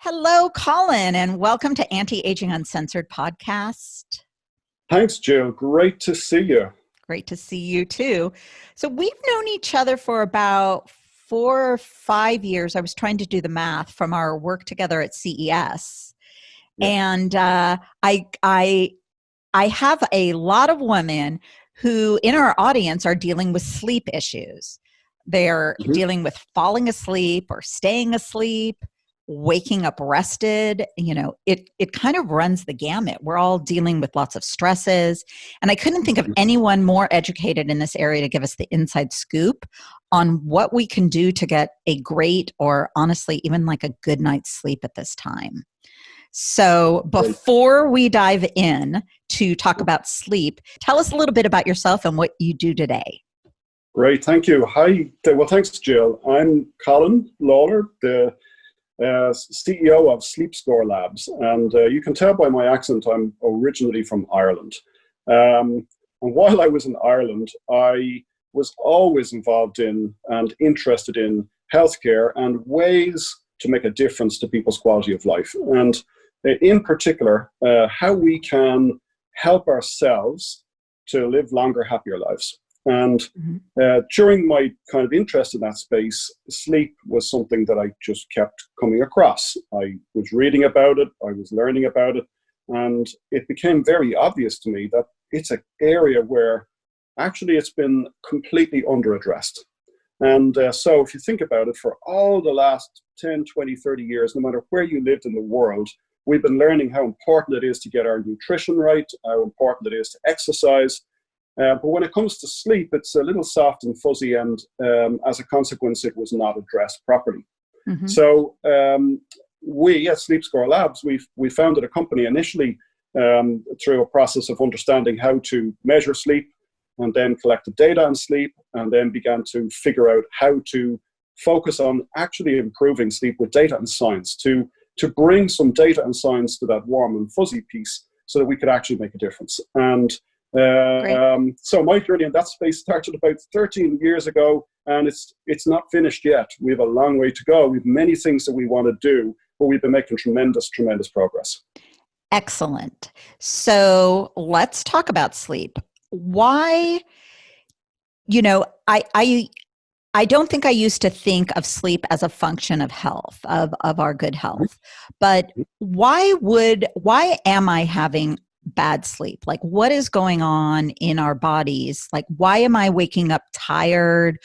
Hello, Colin, and welcome to Anti-Aging Uncensored podcast. Thanks, Jill. Great to see you. Great to see you too. So we've known each other for about 4 or 5 years. I was trying to do the math from our work together at CES. Yeah. And I have a lot of women who in our audience are dealing with sleep issues. They're dealing with falling asleep or staying asleep, waking up rested. It kind of runs the gamut. We're all dealing with lots of stresses. And I couldn't think of anyone more educated in this area to give us the inside scoop on what we can do to get a great, or honestly, even like a good night's sleep at this time. So before we dive in to talk about sleep, tell us a little bit about yourself and what you do today. Great. Thank you. Hi. Well, thanks, Jill. I'm Colin, Lawlor, the CEO of Sleep Score Labs. And you can tell by my accent, I'm originally from Ireland. And while I was in Ireland, I was always involved in and interested in healthcare and ways to make a difference to people's quality of life. And in particular, how we can help ourselves to live longer, happier lives. And during my kind of interest in that space, sleep was something that I just kept coming across. I was reading about it, I was learning about it, and it became very obvious to me that it's an area where actually it's been completely underaddressed. And so if you think about it, for all the last 10, 20, 30 years, no matter where you lived in the world, we've been learning how important it is to get our nutrition right, how important it is to exercise. But when it comes to sleep, it's a little soft and fuzzy, and as a consequence, it was not addressed properly. So we at Sleep Score Labs, we founded a company initially through a process of understanding how to measure sleep, and then collected data on sleep, and then began to figure out how to focus on actually improving sleep with data and science, to bring some data and science to that warm and fuzzy piece so that we could actually make a difference. And so my journey in that space started about 13 years ago, and it's not finished yet. We have a long way to go. We have many things that we want to do, but we've been making tremendous progress. Excellent. So let's talk about sleep. Why, I don't think I used to think of sleep as a function of health, of our good health, but why am I having bad sleep? Like, what is going on in our bodies? Like, why am I waking up tired?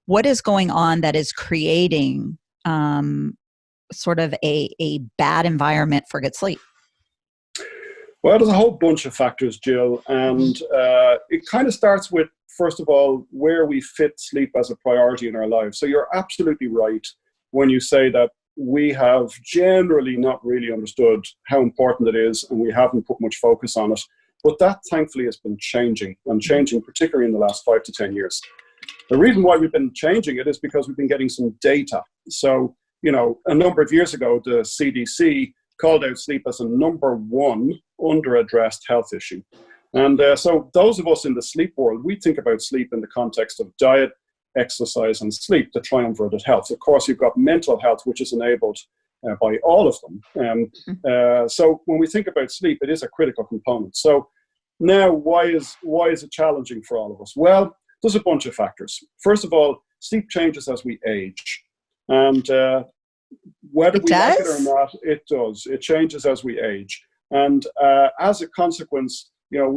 What is going on that is creating sort of a bad environment for good sleep? Well, there's a whole bunch of factors, Jill, and it kind of starts with, first of all, where we fit sleep as a priority in our lives. So you're absolutely right when you say that we have generally not really understood how important it is, and we haven't put much focus on it. But that, thankfully, has been changing, and changing particularly in the last 5 to 10 years. The reason why we've been changing it is because we've been getting some data. So, a number of years ago, the CDC called out sleep as a number one under-addressed health issue. And so those of us in the sleep world, we think about sleep in the context of diet, exercise, and sleep, the triumvirate of health. Of course, you've got mental health, which is enabled by all of them. So when we think about sleep, it is a critical component. So now, why is it challenging for all of us? Well, there's a bunch of factors. First of all, sleep changes as we age. And whether we like it or not, it does. It changes as we age. And as a consequence,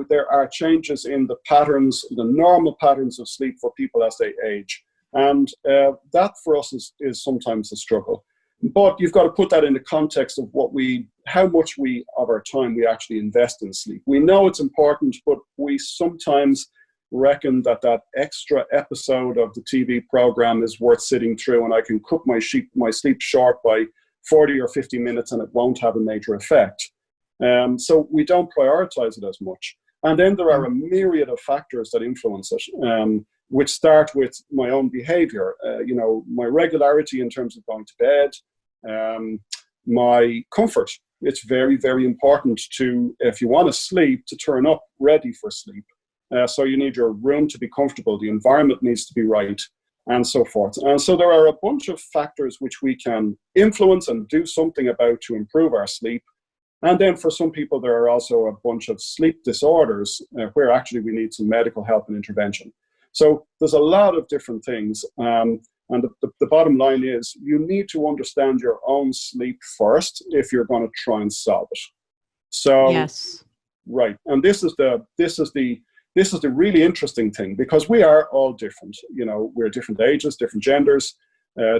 there are changes in the patterns, the normal patterns of sleep for people as they age. And that for us is sometimes a struggle. But you've got to put that in the context of how much of our time we actually invest in sleep. We know it's important, but we sometimes reckon that extra episode of the TV program is worth sitting through, and I can cut my sleep short by 40 or 50 minutes and it won't have a major effect. So we don't prioritize it as much. And then there are a myriad of factors that influence it, which start with my own behavior, my regularity in terms of going to bed, my comfort. It's very, very important if you want to sleep, to turn up ready for sleep. So you need your room to be comfortable. The environment needs to be right. and so forth. And so there are a bunch of factors which we can influence and do something about to improve our sleep. And then for some people, there are also a bunch of sleep disorders where actually we need some medical help and intervention. So there's a lot of different things. And the bottom line is you need to understand your own sleep first if you're going to try and solve it. So, yes. Right. And this is the really interesting thing, because we are all different. You know, we're different ages, different genders,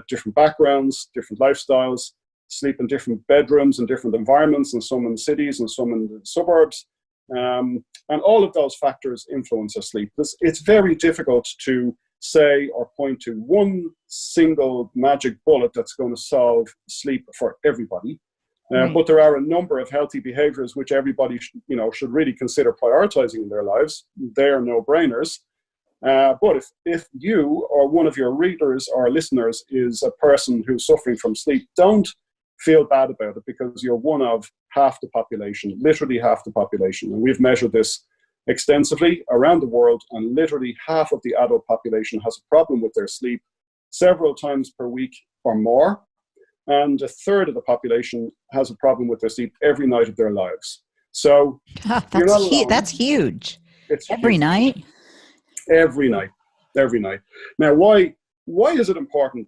different backgrounds, different lifestyles, sleep in different bedrooms and different environments, and some in cities and some in the suburbs. And all of those factors influence our sleep. It's very difficult to say or point to one single magic bullet that's going to solve sleep for everybody. Right. But there are a number of healthy behaviors which everybody should really consider prioritizing in their lives. They are no-brainers. But if you or one of your readers or listeners is a person who's suffering from sleep, don't feel bad about it, because you're one of half the population, literally half the population. And we've measured this extensively around the world, and literally half of the adult population has a problem with their sleep several times per week or more. And a third of the population has a problem with their sleep every night of their lives. So you're not alone. That's huge. It's every huge. night. Every night. Now, why is it important?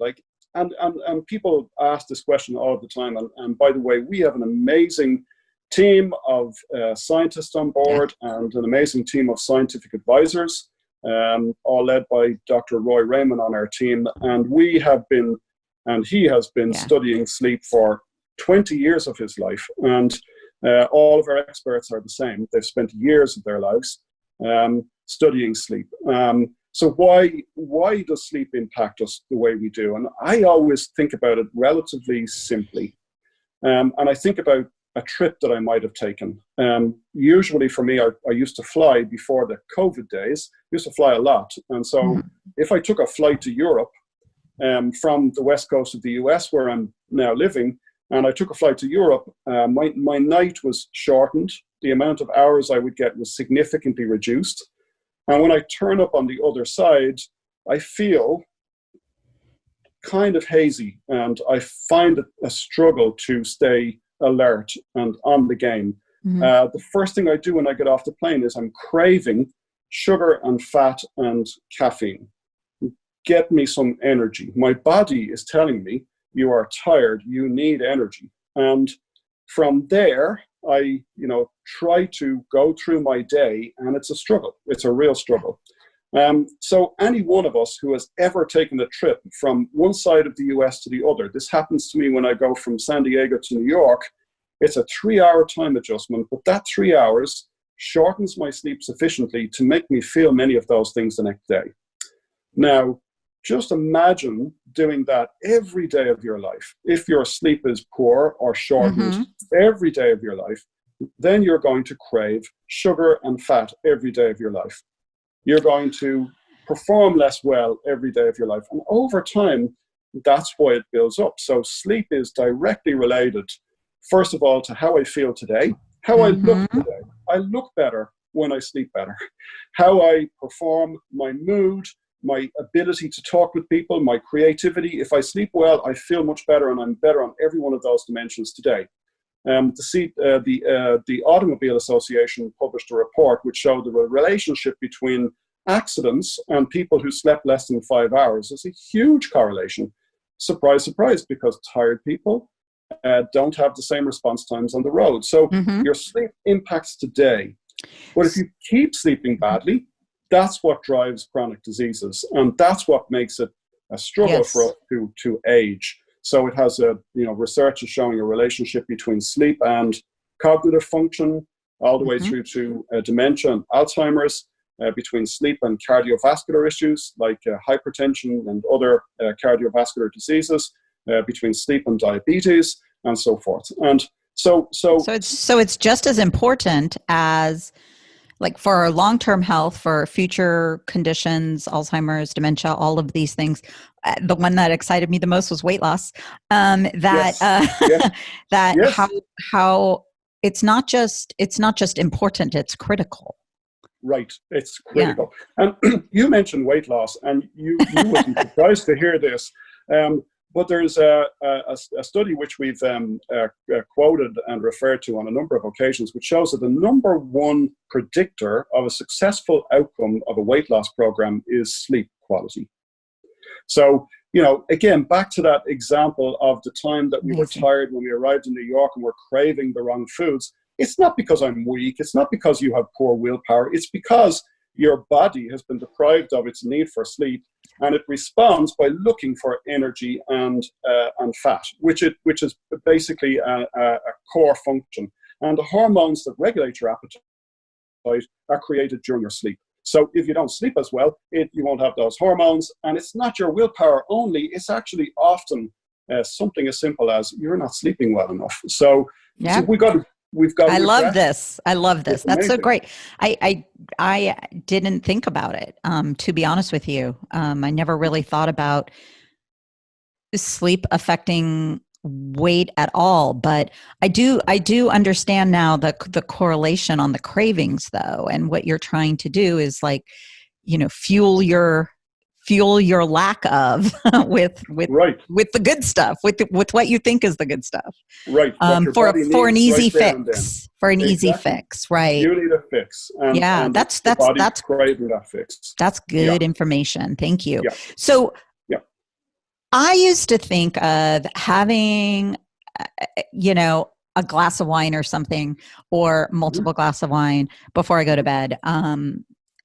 And people ask this question all the time. And by the way, we have an amazing team of scientists on board, and an amazing team of scientific advisors, all led by Dr. Roy Raymond on our team. And he has been studying sleep for 20 years of his life. And all of our experts are the same. They've spent years of their lives studying sleep. So why does sleep impact us the way we do? And I always think about it relatively simply. And I think about a trip that I might have taken. Usually for me, I used to fly before the COVID days. I used to fly a lot. And so if I took a flight to Europe, from the west coast of the US, where I'm now living, and I took a flight to Europe, my night was shortened. The amount of hours I would get was significantly reduced. And when I turn up on the other side, I feel kind of hazy, and I find it a struggle to stay alert and on the game. The first thing I do when I get off the plane is I'm craving sugar and fat and caffeine. Get me some energy. My body is telling me, you are tired, you need energy. And from there, I try to go through my day, and it's a struggle. It's a real struggle. So any one of us who has ever taken a trip from one side of the US to the other, this happens to me when I go from San Diego to New York. It's a 3-hour time adjustment, but that 3 hours shortens my sleep sufficiently to make me feel many of those things the next day. Now, just imagine doing that every day of your life. If your sleep is poor or shortened every day of your life, then you're going to crave sugar and fat every day of your life. You're going to perform less well every day of your life. And over time, that's why it builds up. So sleep is directly related, first of all, to how I feel today, how I look today. I look better when I sleep better. How I perform, my mood, my ability to talk with people, my creativity. If I sleep well, I feel much better, and I'm better on every one of those dimensions today. The Automobile Association published a report which showed the relationship between accidents and people who slept less than 5 hours. There's a huge correlation. Surprise, surprise, because tired people don't have the same response times on the road. So your sleep impacts today. But if you keep sleeping badly, that's what drives chronic diseases, and that's what makes it a struggle for us to age. So it has research is showing a relationship between sleep and cognitive function, all the way through to dementia and Alzheimer's, between sleep and cardiovascular issues like hypertension and other cardiovascular diseases, between sleep and diabetes, and so forth. And so it's just as important as, like, for our long-term health, for future conditions, Alzheimer's, dementia, all of these things. The one that excited me the most was weight loss. How it's not just important, it's critical. Right. It's critical. And you mentioned weight loss, and you would be surprised to hear this. But there's a study which we've quoted and referred to on a number of occasions, which shows that the number one predictor of a successful outcome of a weight loss program is sleep quality. So, again, back to that example of the time that we were tired when we arrived in New York and were craving the wrong foods. It's not because I'm weak. It's not because you have poor willpower. It's because your body has been deprived of its need for sleep, and it responds by looking for energy and fat, which is basically a core function. And the hormones that regulate your appetite are created during your sleep. So if you don't sleep as well, you won't have those hormones. And it's not your willpower only. It's actually often something as simple as you're not sleeping well enough. So we've got. I love this. That's so great. I didn't think about it. To be honest with you, I never really thought about sleep affecting weight at all. But I do understand now the correlation on the cravings, though, and what you're trying to do is fuel your lack of with the good stuff, with what you think is the good stuff. Right. For an easy fix. For an easy fix, right? You need a fix. And that's craving that fix. That's good information. Thank you. Yeah. So I used to think of having a glass of wine or something, or multiple glass of wine before I go to bed.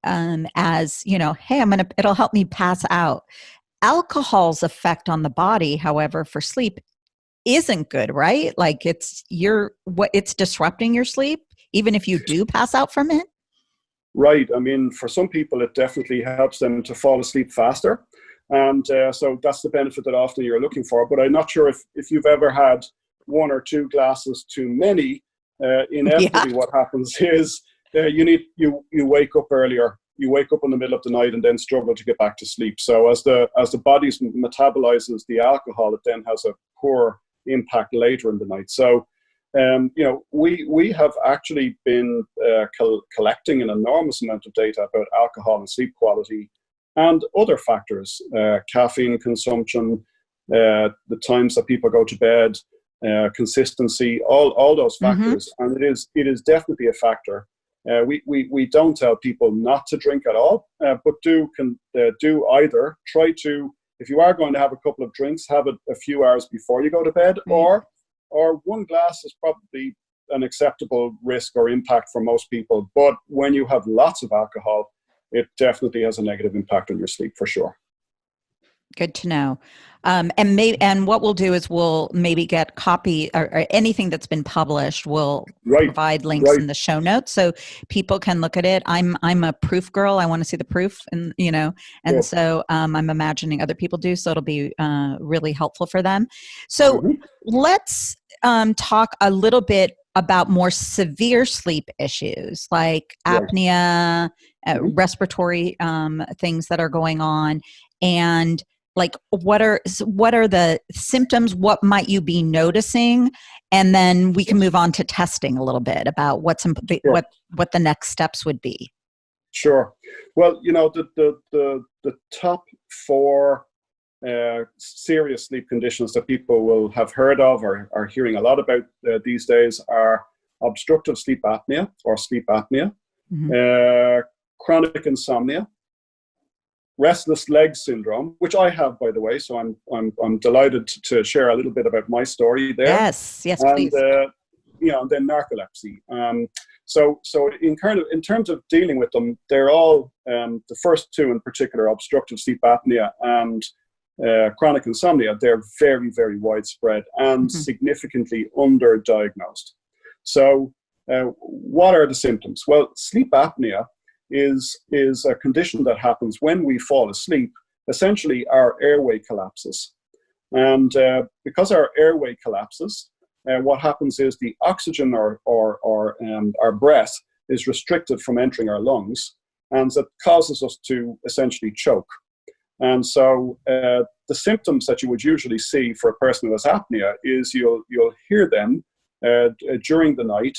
As hey, it'll help me pass out. Alcohol's effect on the body, however, for sleep isn't good, right? Like it's disrupting your sleep, even if you do pass out from it. Right. I mean, for some people, it definitely helps them to fall asleep faster. And so that's the benefit that often you're looking for. But I'm not sure if you've ever had one or two glasses too many. Inevitably, what happens is you wake up earlier. You wake up in the middle of the night and then struggle to get back to sleep. So as the body metabolizes the alcohol, it then has a poor impact later in the night. So we have actually been collecting an enormous amount of data about alcohol and sleep quality and other factors, caffeine consumption, the times that people go to bed, consistency, all those factors. And it is definitely a factor. We don't tell people not to drink at all, but do either try to, if you are going to have a couple of drinks, have it a few hours before you go to bed, or one glass is probably an acceptable risk or impact for most people. But when you have lots of alcohol, it definitely has a negative impact on your sleep for sure. Good to know. And what we'll do is we'll maybe get copy or anything that's been published. We'll provide links in the show notes so people can look at it. I'm a proof girl. I want to see the proof, and so I'm imagining other people do. So it'll be really helpful for them. So let's talk a little bit about more severe sleep issues like apnea, respiratory things that are going on, and like what are the symptoms? What might you be noticing? And then we can move on to testing a little bit about what the next steps would be. Sure. Well, the top 4 serious sleep conditions that people will have heard of or are hearing a lot about these days are obstructive sleep apnea or sleep apnea, chronic insomnia, Restless Leg Syndrome, which I have, by the way. So I'm delighted to share a little bit about my story there. Yes, and, please. And then narcolepsy. So in terms of dealing with them, they're all the first 2 in particular, obstructive sleep apnea and chronic insomnia. They're very, very widespread and significantly underdiagnosed. So what are the symptoms? Well, sleep apnea is a condition that happens when we fall asleep. Essentially, our airway collapses. And because our airway collapses, what happens is the oxygen or our breath is restricted from entering our lungs, and that causes us to essentially choke. And so the symptoms that you would usually see for a person who has apnea is you'll hear them during the night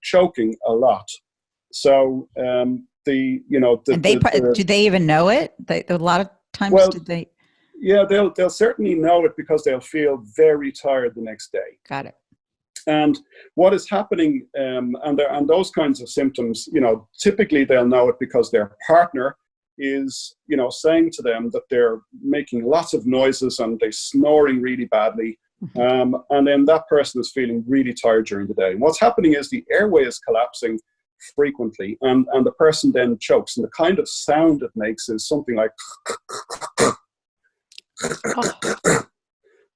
choking a lot. So and do they even know it? A lot of times, well, do they? Yeah, they'll certainly know it because they'll feel very tired the next day. Got it. And what is happening, and those kinds of symptoms, typically they'll know it because their partner is, saying to them that they're making lots of noises and they're snoring really badly. Mm-hmm. And then that person is feeling really tired during the day. And what's happening is the airway is collapsing frequently, and the person then chokes. And the kind of sound it makes is something like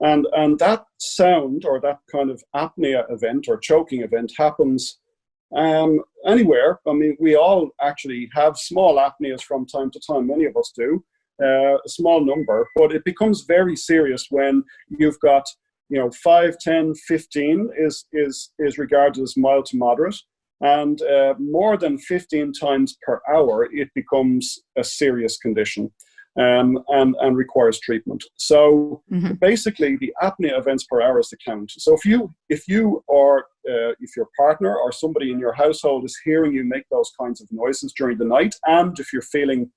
and that sound, or that kind of apnea event or choking event, happens anywhere. I mean, we all actually have small apneas from time to time. Many of us do, a small number, but it becomes very serious when you've got 5, 10, 15 is regarded as mild to moderate, and more than 15 times per hour it becomes a serious condition. And requires treatment. So mm-hmm. basically, the apnea events per hour is the count. So if your partner or somebody in your household is hearing you make those kinds of noises during the night, and if you're feeling,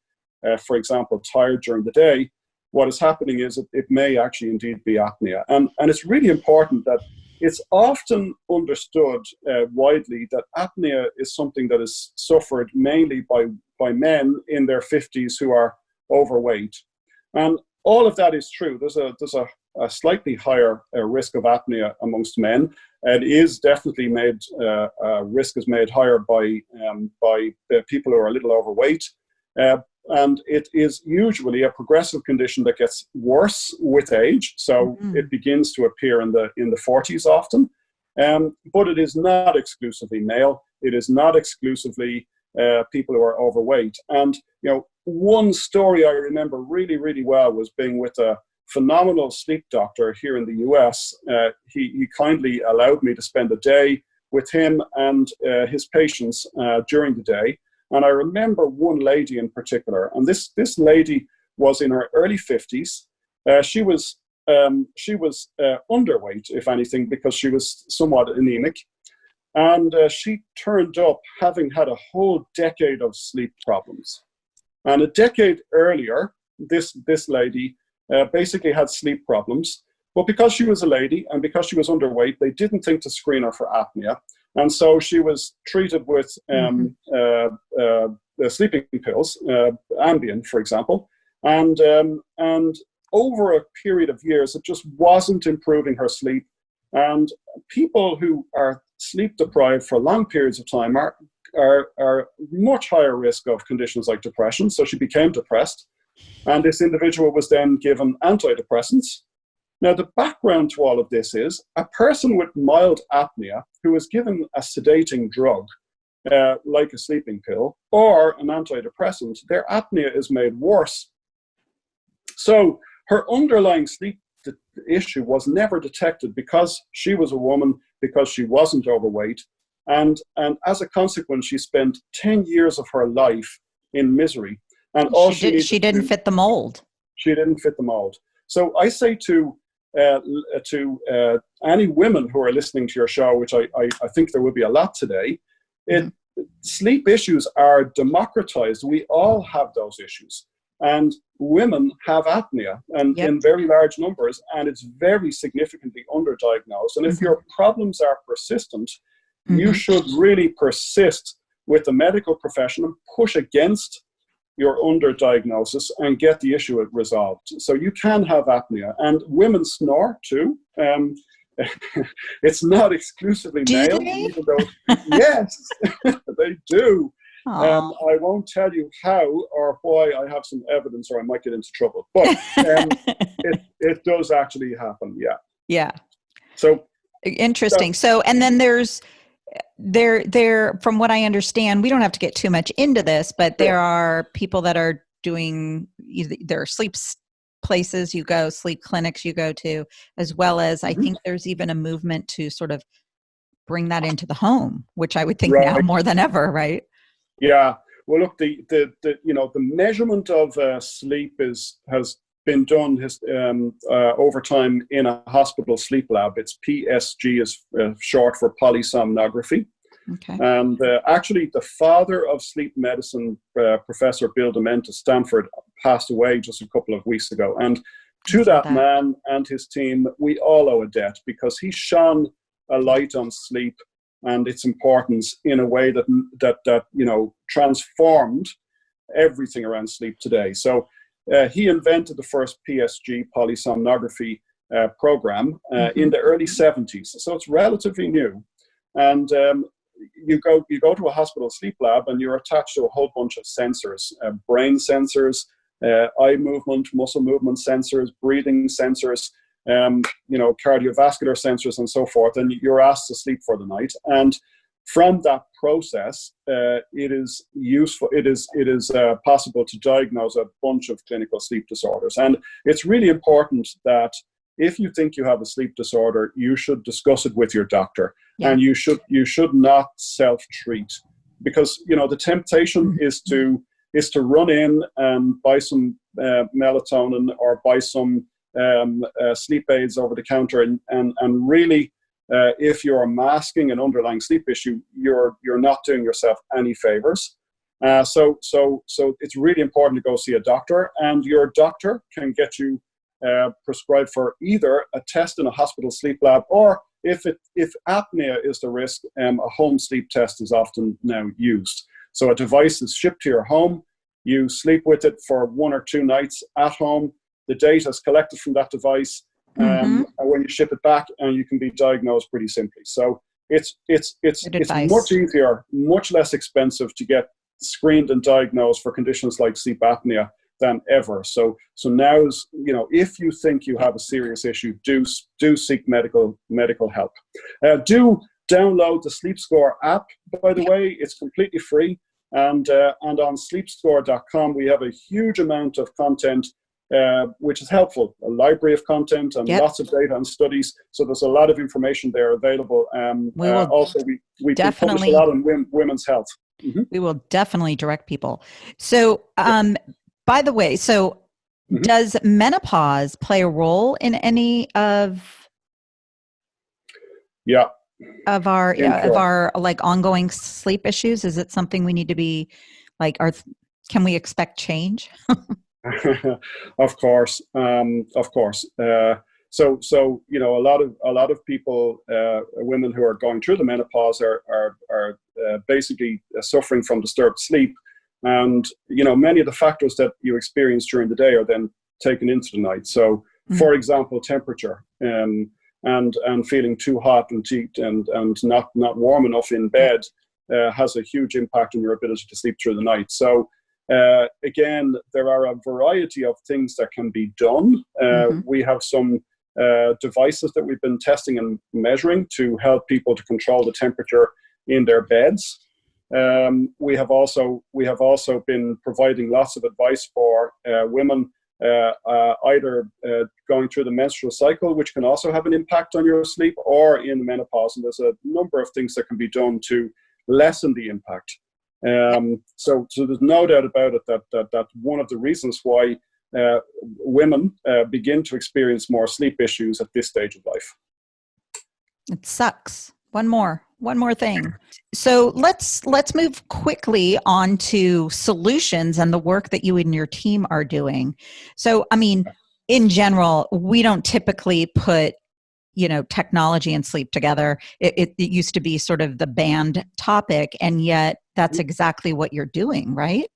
for example, tired during the day, what is happening is it may actually indeed be apnea. And it's really important that it's often understood widely that apnea is something that is suffered mainly by men in their 50s who are overweight, and all of that is true. There's a slightly higher risk of apnea amongst men. It is definitely made risk is made higher by people who are a little overweight, and it is usually a progressive condition that gets worse with age. So it begins to appear in the 40s often, but it is not exclusively male. It is not exclusively people who are overweight. And one story I remember really, really well was being with a phenomenal sleep doctor here in the US. He kindly allowed me to spend a day with him and his patients during the day. And I remember one lady in particular, and this lady was in her early 50s. She was underweight, if anything, because she was somewhat anemic. And she turned up having had a whole decade of sleep problems. And a decade earlier, this lady basically had sleep problems. But because she was a lady and because she was underweight, they didn't think to screen her for apnea. And so she was treated with sleeping pills, Ambien, for example. And over a period of years, it just wasn't improving her sleep. And people who are sleep deprived for long periods of time are much higher risk of conditions like depression. So she became depressed, and this individual was then given antidepressants. Now, the background to all of this is a person with mild apnea who is given a sedating drug, like a sleeping pill or an antidepressant, their apnea is made worse. So her underlying sleep issue was never detected because she was a woman, because she wasn't overweight. And as a consequence, she spent 10 years of her life in misery. And she didn't fit the mold. She didn't fit the mold. So I say to any women who are listening to your show, which I think there will be a lot today, sleep issues are democratized. We all have those issues. And women have apnea, and in very large numbers, and it's very significantly underdiagnosed. And if your problems are persistent, you should really persist with the medical profession and push against your underdiagnosis and get the issue resolved. So you can have apnea, and women snore too. It's not exclusively male, even though yes, they do. I won't tell you how or why. I have some evidence, or I might get into trouble. But it does actually happen. Yeah. Yeah. So interesting. So, and then there's there. From what I understand, we don't have to get too much into this, but there are people that are doing. There are sleep places you go, sleep clinics you go to, as well as I think there's even a movement to sort of bring that into the home, which I would think now more than ever, right? Yeah. Well, look, the measurement of sleep has been done over time in a hospital sleep lab. It's PSG is short for polysomnography. Okay. And actually, the father of sleep medicine, Professor Bill Dement at Stanford, passed away just a couple of weeks ago. And to that man and his team, we all owe a debt, because he shone a light on sleep and its importance in a way that transformed everything around sleep today. So he invented the first PSG, polysomnography program in the early 70s. So it's relatively new. And you go to a hospital sleep lab and you're attached to a whole bunch of sensors, brain sensors, eye movement, muscle movement sensors, breathing sensors, cardiovascular sensors, and so forth. And you're asked to sleep for the night. And from that process, it is useful. It is possible to diagnose a bunch of clinical sleep disorders. And it's really important that if you think you have a sleep disorder, you should discuss it with your doctor, and you should not self-treat, because the temptation is to run in and buy some melatonin or buy some sleep aids over the counter, and really, if you're masking an underlying sleep issue, you're not doing yourself any favors. So it's really important to go see a doctor, and your doctor can get you prescribed for either a test in a hospital sleep lab, or if apnea is the risk, a home sleep test is often now used. So a device is shipped to your home, you sleep with it for 1 or 2 nights at home, the data is collected from that device, and when you ship it back, and you can be diagnosed pretty simply. So it's much easier, much less expensive to get screened and diagnosed for conditions like sleep apnea than ever. So now, if you think you have a serious issue, do seek medical help. Do download the Sleep Score app, by the way. It's completely free. And on sleepscore.com, we have a huge amount of content, which is helpful, a library of content and lots of data and studies. So there's a lot of information there available. Also, we publish a lot on women's health. We will definitely direct people. So, by the way, does menopause play a role in any of our like ongoing sleep issues? Is it something we need to be like? Can we expect change? Of course. So a lot of people, women who are going through the menopause are basically suffering from disturbed sleep. And, many of the factors that you experience during the day are then taken into the night. So, for example, temperature, and feeling too hot and not warm enough in bed has a huge impact on your ability to sleep through the night. So, again, there are a variety of things that can be done. We have some devices that we've been testing and measuring to help people to control the temperature in their beds. We have also been providing lots of advice for women either going through the menstrual cycle, which can also have an impact on your sleep, or in menopause. And there's a number of things that can be done to lessen the impact. So there's no doubt about it that one of the reasons why women begin to experience more sleep issues at this stage of life. It sucks. One more thing. So let's move quickly on to solutions and the work that you and your team are doing. So, in general, we don't typically put, technology and sleep together. It used to be sort of the banned topic, and yet that's exactly what you're doing, right?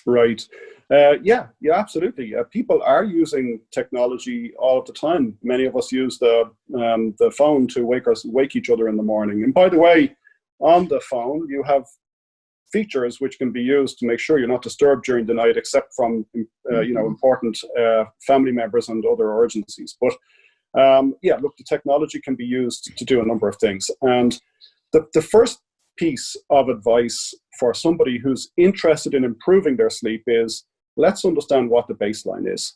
Right. Yeah, absolutely. People are using technology all of the time. Many of us use the phone to wake each other in the morning. And by the way, on the phone, you have features which can be used to make sure you're not disturbed during the night, except from important family members and other urgencies. But the technology can be used to do a number of things. And the first piece of advice for somebody who's interested in improving their sleep is, let's understand what the baseline is.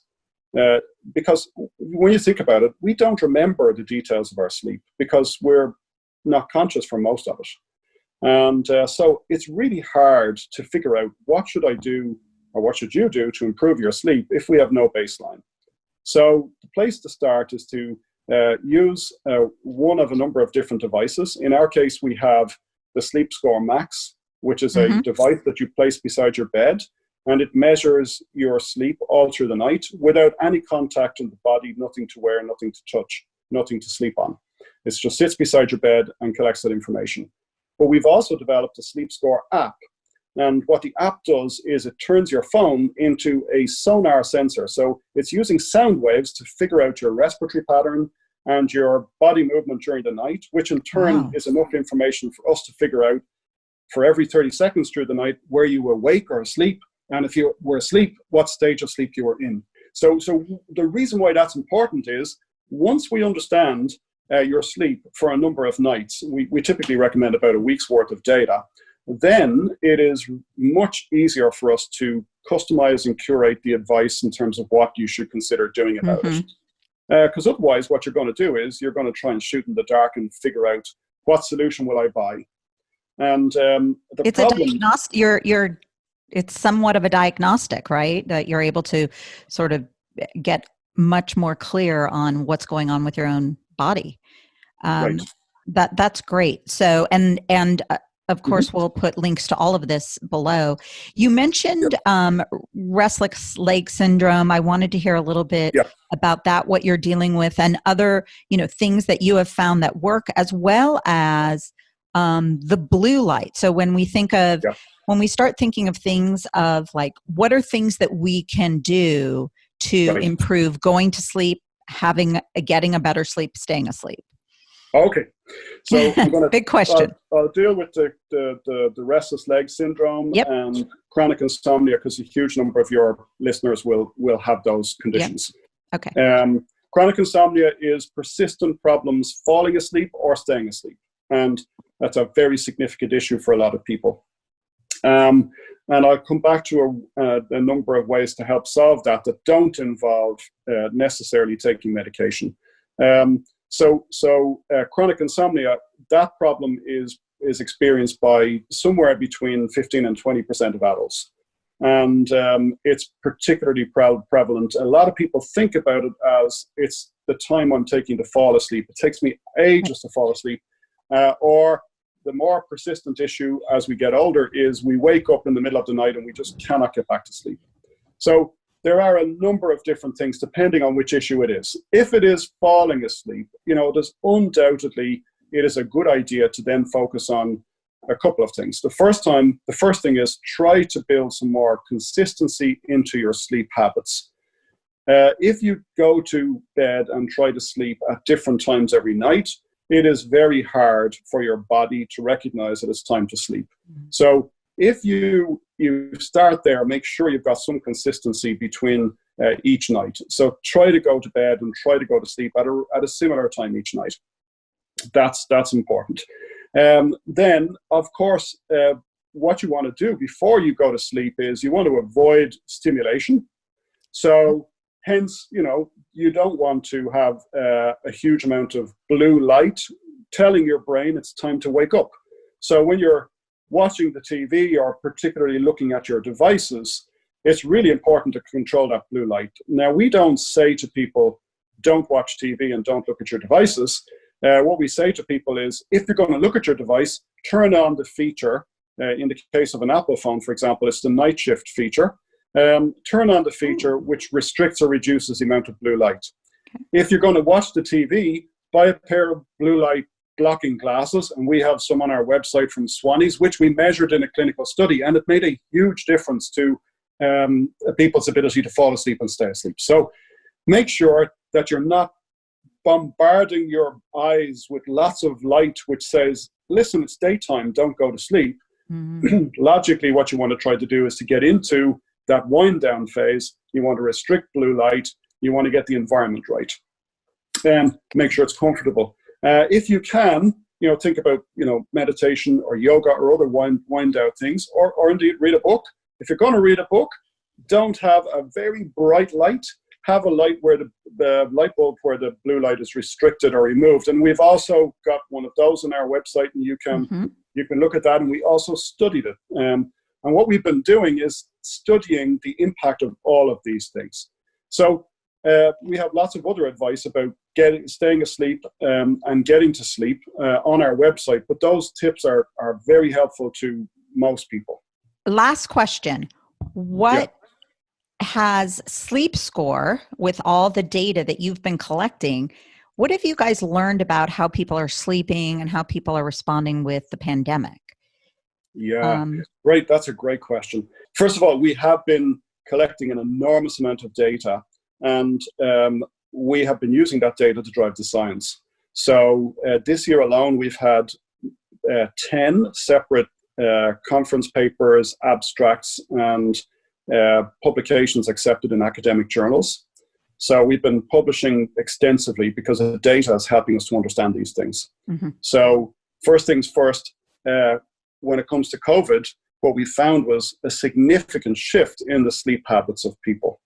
Because when you think about it, we don't remember the details of our sleep because we're not conscious for most of it. And so it's really hard to figure out what should I do or what should you do to improve your sleep if we have no baseline. So the place to start is to use one of a number of different devices. In our case, we have the Sleep Score Max, which is a device that you place beside your bed, and it measures your sleep all through the night without any contact in the body, nothing to wear, nothing to touch, nothing to sleep on. It just sits beside your bed and collects that information. But we've also developed a Sleep Score app. And what the app does is it turns your phone into a sonar sensor. So it's using sound waves to figure out your respiratory pattern and your body movement during the night, which in turn is enough information for us to figure out for every 30 seconds through the night where you were awake or asleep. And if you were asleep, what stage of sleep you were in. So the reason why that's important is once we understand your sleep for a number of nights, we typically recommend about a week's worth of data, then it is much easier for us to customize and curate the advice in terms of what you should consider doing about it. Because otherwise what you're going to do is you're going to try and shoot in the dark and figure out what solution will I buy. And it's problem, a diagnostic. It's somewhat of a diagnostic, right? That you're able to sort of get much more clear on what's going on with your own body. Right. That's great. So, and of course, we'll put links to all of this below. You mentioned Restless Leg Syndrome. I wanted to hear a little bit about that, what you're dealing with, and other, things that you have found that work, as well as the blue light. So when we think of, when we start thinking of things of like, what are things that we can do to improve going to sleep, getting a better sleep, staying asleep? Okay, so I'm going to big question. I'll deal with the restless leg syndrome and chronic insomnia because a huge number of your listeners will have those conditions. Okay. Chronic insomnia is persistent problems falling asleep or staying asleep, and that's a very significant issue for a lot of people. And I'll come back to a number of ways to help solve that don't involve necessarily taking medication. So chronic insomnia, that problem is experienced by somewhere between 15 and 20% of adults. And it's particularly prevalent. A lot of people think about it as it's the time I'm taking to fall asleep. It takes me ages to fall asleep. Or the more persistent issue as we get older is we wake up in the middle of the night and we just cannot get back to sleep. So there are a number of different things depending on which issue it is. If it is falling asleep, there's undoubtedly, it is a good idea to then focus on a couple of things. The first thing is try to build some more consistency into your sleep habits. If you go to bed and try to sleep at different times every night, it is very hard for your body to recognize that it's time to sleep. So if you start there, make sure you've got some consistency between each night. So try to go to bed and try to go to sleep at a similar time each night. That's important. Then, of course, what you want to do before you go to sleep is you want to avoid stimulation. So hence, you don't want to have a huge amount of blue light telling your brain it's time to wake up. So when you're watching the TV or particularly looking at your devices, it's really important to control that blue light. Now, we don't say to people, don't watch TV and don't look at your devices. What we say to people is, if you're going to look at your device, turn on the feature. In the case of an Apple phone, for example, it's the night shift feature. Turn on the feature which restricts or reduces the amount of blue light. If you're going to watch the TV, buy a pair of blue light blocking glasses, and we have some on our website from Swannies, which we measured in a clinical study, and it made a huge difference to people's ability to fall asleep and stay asleep. So make sure that you're not bombarding your eyes with lots of light which says, listen, it's daytime, don't go to sleep. Logically, what you want to try to do is to get into that wind down phase. You want to restrict blue light. You want to get the environment right and make sure it's comfortable. If you can, think about, meditation or yoga or other wind down things, or indeed read a book. If you're going to read a book, don't have a very bright light. Have a light where the light bulb where the blue light is restricted or removed. And we've also got one of those on our website, and you can look at that. And we also studied it. And what we've been doing is studying the impact of all of these things. So we have lots of other advice about staying asleep and getting to sleep on our website. But those tips are very helpful to most people. Last question. What has Sleep Score, with all the data that you've been collecting, what have you guys learned about how people are sleeping and how people are responding with the pandemic? Yeah, great. That's a great question. First of all, we have been collecting an enormous amount of data, and we have been using that data to drive the science. So this year alone, we've had 10 separate conference papers, abstracts, and publications accepted in academic journals. So we've been publishing extensively because the data is helping us to understand these things. Mm-hmm. So first things first, when it comes to COVID, what we found was a significant shift in the sleep habits of people.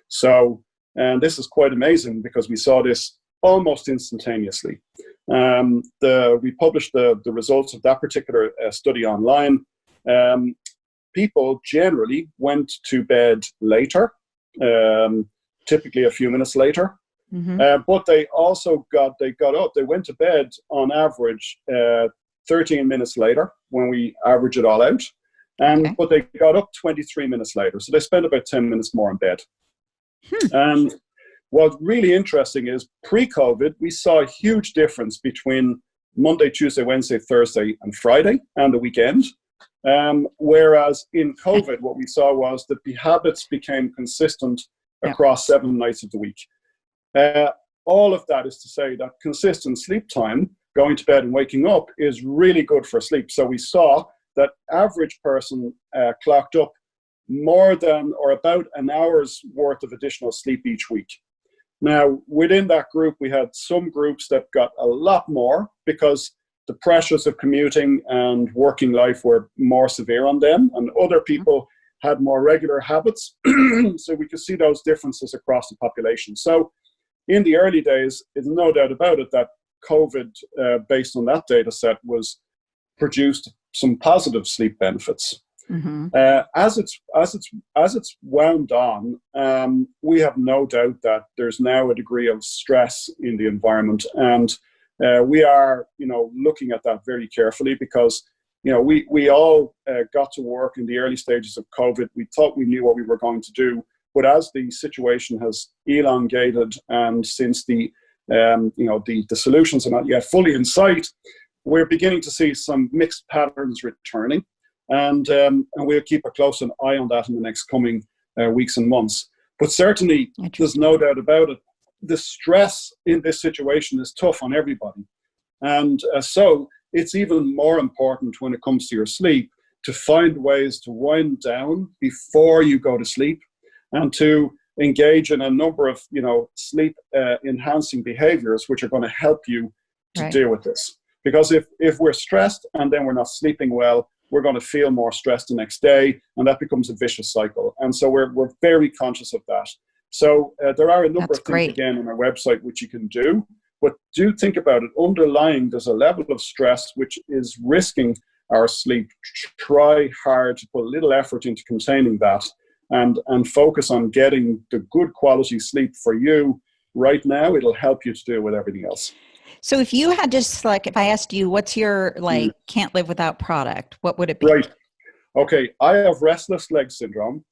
So, and this is quite amazing because we saw this almost instantaneously. We published the results of that particular study online. People generally went to bed later, typically a few minutes later. Mm-hmm. But they also got up. They went to bed on average 13 minutes later when we average it all out. But they got up 23 minutes later. So they spent about 10 minutes more in bed. And what's really interesting is pre-COVID, we saw a huge difference between Monday, Tuesday, Wednesday, Thursday, and Friday and the weekend. Whereas in COVID, what we saw was that the habits became consistent across 7 nights of the week. All of that is to say that consistent sleep time, going to bed and waking up, is really good for sleep. So we saw that average person clocked up more than or about an hour's worth of additional sleep each week. Now, within that group, we had some groups that got a lot more because the pressures of commuting and working life were more severe on them, and other people had more regular habits. So we could see those differences across the population. So in the early days, there's no doubt about it that COVID, based on that data set, produced some positive sleep benefits. Mm-hmm. As it's wound on, we have no doubt that there's now a degree of stress in the environment, and we are, looking at that very carefully because, we all got to work in the early stages of COVID. We thought we knew what we were going to do, but as the situation has elongated, and since the solutions are not yet fully in sight, we're beginning to see some mixed patterns returning. And we'll keep a close eye on that in the next coming weeks and months. But certainly, there's no doubt about it, the stress in this situation is tough on everybody. And so it's even more important when it comes to your sleep to find ways to wind down before you go to sleep and to engage in a number of, sleep enhancing behaviors which are going to help you to deal with this. Because if we're stressed and then we're not sleeping well, we're going to feel more stressed the next day, and that becomes a vicious cycle. And so we're very conscious of that. So there are a number of things, again, on our website which you can do, but do think about it. Underlying, there's a level of stress which is risking our sleep. Try hard to put a little effort into containing that and focus on getting the good quality sleep for you right now. It'll help you to deal with everything else. So if you had just if I asked you, what's your can't live without product, what would it be? Right. Okay. I have restless leg syndrome.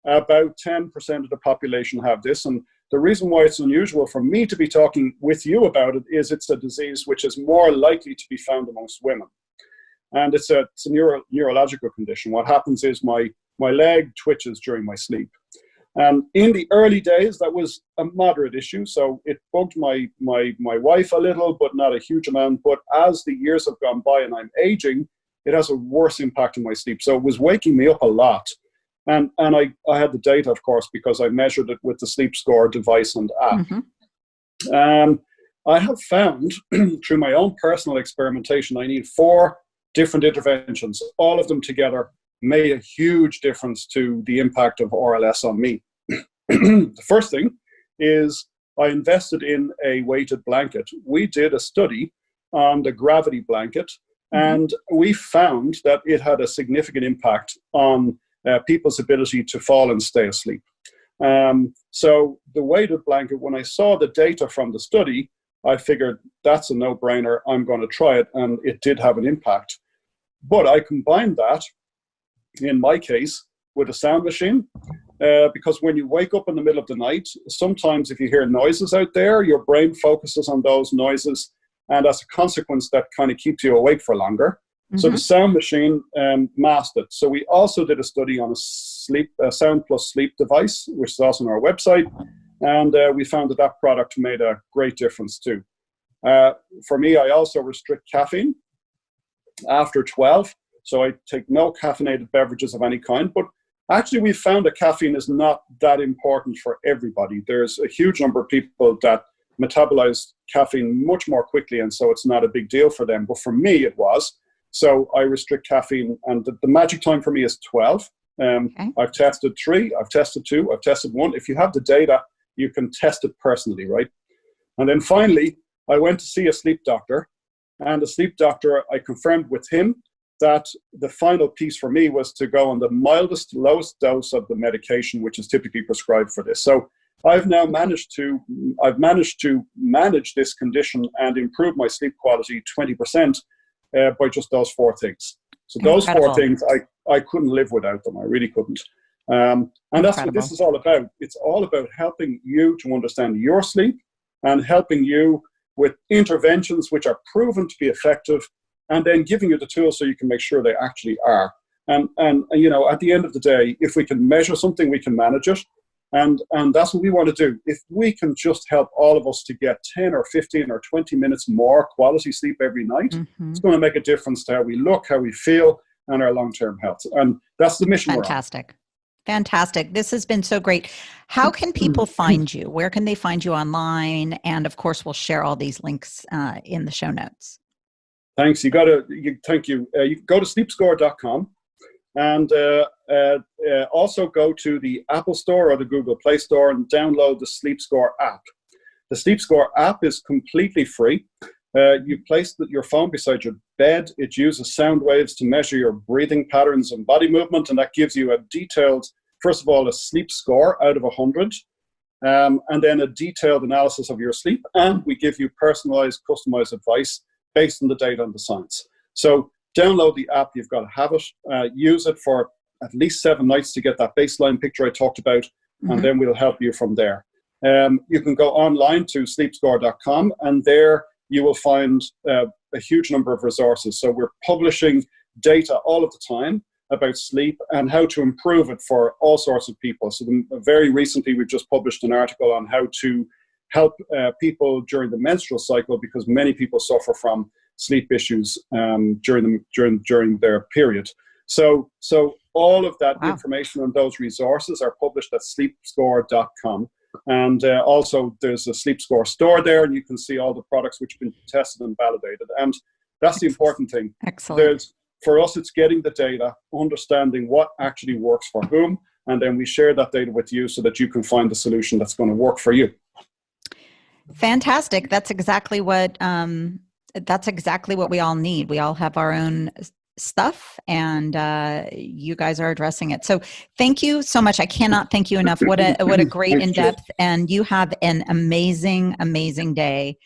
About 10% of the population have this. And the reason why it's unusual for me to be talking with you about it is it's a disease which is more likely to be found amongst women. And it's a neurological condition. What happens is my leg twitches during my sleep. In the early days, that was a moderate issue. So it bugged my wife a little, but not a huge amount. But as the years have gone by and I'm aging, it has a worse impact on my sleep. So it was waking me up a lot. And I had the data, of course, because I measured it with the Sleep Score device and app. Mm-hmm. I have found through my own personal experimentation, I need 4 different interventions. All of them together made a huge difference to the impact of RLS on me. The first thing is I invested in a weighted blanket. We did a study on the gravity blanket, and we found that it had a significant impact on people's ability to fall and stay asleep. So the weighted blanket, when I saw the data from the study, I figured that's a no-brainer. I'm going to try it, and it did have an impact. But I combined that, in my case, with a sound machine, because when you wake up in the middle of the night, sometimes if you hear noises out there, your brain focuses on those noises, and as a consequence, that kind of keeps you awake for longer. Mm-hmm. So the sound machine masked it. So we also did a study on a sound plus sleep device, which is also on our website, and we found that product made a great difference too. For me, I also restrict caffeine after 12, so I take no caffeinated beverages of any kind. But actually, we found that caffeine is not that important for everybody. There's a huge number of people that metabolize caffeine much more quickly, and so it's not a big deal for them. But for me, it was. So I restrict caffeine, and the magic time for me is 12. Okay. I've tested 3, I've tested 2, I've tested 1. If you have the data, you can test it personally, right? And then finally, I went to see a sleep doctor, and the sleep doctor, I confirmed with him that the final piece for me was to go on the mildest, lowest dose of the medication, which is typically prescribed for this. So I've now managed to manage this condition and improve my sleep quality 20% by just those 4 things. So those Incredible. 4 things, I couldn't live without them. I really couldn't. And that's what this is all about. It's all about helping you to understand your sleep and helping you with interventions which are proven to be effective, and then giving you the tools so you can make sure they actually are. And you know, at the end of the day, if we can measure something, we can manage it. And that's what we want to do. If we can just help all of us to get 10 or 15 or 20 minutes more quality sleep every night, mm-hmm. it's going to make a difference to how we look, how we feel, and our long-term health. And that's the mission we're on. Fantastic. This has been so great. How can people find you? Where can they find you online? And of course, we'll share all these links in the show notes. Thanks. Thank you. You can go to sleepscore.com and also go to the Apple Store or the Google Play Store and download the SleepScore app. The SleepScore app is completely free. You place your phone beside your bed. It uses sound waves to measure your breathing patterns and body movement, and that gives you a detailed, first of all, a sleep score out of 100, and then a detailed analysis of your sleep, and we give you personalized, customized advice based on the data and the science. So download the app. You've got to have it. Use it for at least 7 nights to get that baseline picture I talked about, mm-hmm. and then we'll help you from there. You can go online to sleepscore.com, and there you will find a huge number of resources. So we're publishing data all of the time about sleep and how to improve it for all sorts of people. So very recently, we've just published an article on how to help people during the menstrual cycle, because many people suffer from sleep issues during their period. So all of that information and those resources are published at sleepscore.com. And also there's a SleepScore store there, and you can see all the products which have been tested and validated. And that's the important thing. Excellent. For us, it's getting the data, understanding what actually works for whom, and then we share that data with you so that you can find the solution that's going to work for you. Fantastic. That's exactly what we all need. We all have our own stuff, and you guys are addressing it. So thank you so much. I cannot thank you enough. What a great in-depth, and you have an amazing day.